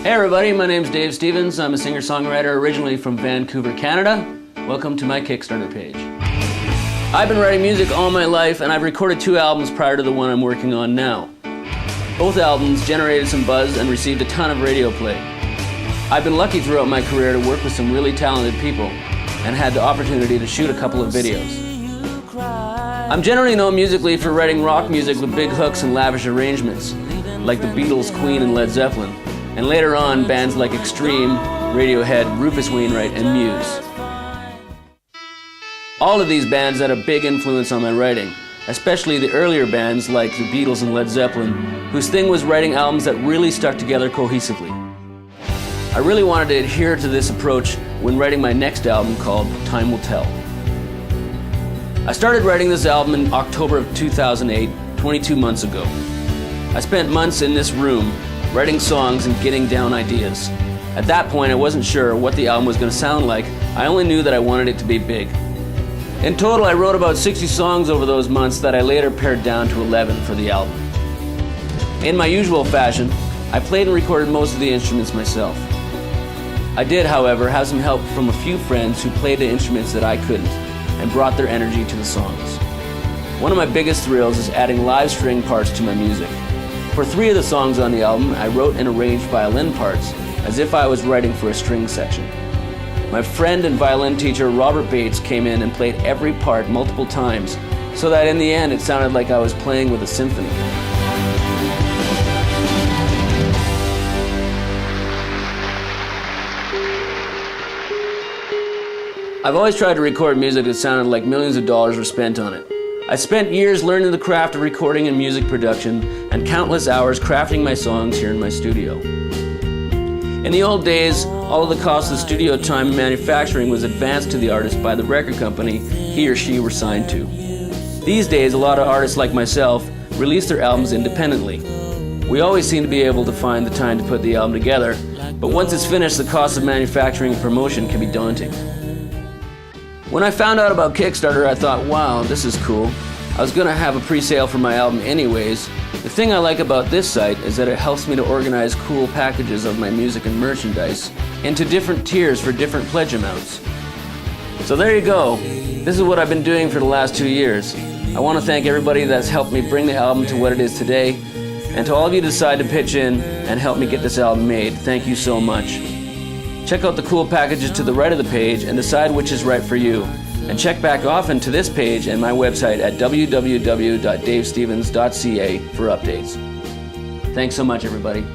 Hey everybody, my name's Dave Stevens. I'm a singer-songwriter originally from Vancouver, Canada. Welcome to my Kickstarter page. I've been writing music all my life, and I've recorded 2 albums prior to the one I'm working on now. Both albums generated some buzz and received a ton of radio play. I've been lucky throughout my career to work with some really talented people and had the opportunity to shoot a couple of videos. I'm generally known musically for writing rock music with big hooks and lavish arrangements, like the Beatles, Queen, and Led Zeppelin, and later on bands like Extreme, Radiohead, Rufus Wainwright, and Muse. All of these bands had a big influence on my writing, especially the earlier bands like the Beatles and Led Zeppelin, whose thing was writing albums that really stuck together cohesively. I really wanted to adhere to this approach when writing my next album called Time Will Tell. I started writing this album in October of 2008, 22 months ago. I spent months in this room writing songs and getting down ideas. At that point, I wasn't sure what the album was going to sound like. I only knew that I wanted it to be big. In total, I wrote about 60 songs over those months that I later pared down to 11 for the album. In my usual fashion, I played and recorded most of the instruments myself. I did, however, have some help from a few friends who played the instruments that I couldn't and brought their energy to the songs. One of my biggest thrills is adding live string parts to my music. For 3 of the songs on the album, I wrote and arranged violin parts as if I was writing for a string section. My friend and violin teacher Robert Bates came in and played every part multiple times so that in the end it sounded like I was playing with a symphony. I've always tried to record music that sounded like millions of dollars were spent on it. I spent years learning the craft of recording and music production and countless hours crafting my songs here in my studio. In the old days, all of the cost of studio time and manufacturing was advanced to the artist by the record company he or she were signed to. These days, a lot of artists like myself release their albums independently. We always seem to be able to find the time to put the album together, but once it's finished, the cost of manufacturing and promotion can be daunting. When I found out about Kickstarter, I thought, wow, this is cool. I was going to have a pre-sale for my album anyways. The thing I like about this site is that it helps me to organize cool packages of my music and merchandise into different tiers for different pledge amounts. So there you go. This is what I've been doing for the last 2 years. I want to thank everybody that's helped me bring the album to what it is today, and to all of you who decide to pitch in and help me get this album made, thank you so much. Check out the cool packages to the right of the page and decide which is right for you. And check back often to this page and my website at www.davestevens.ca for updates. Thanks so much, everybody.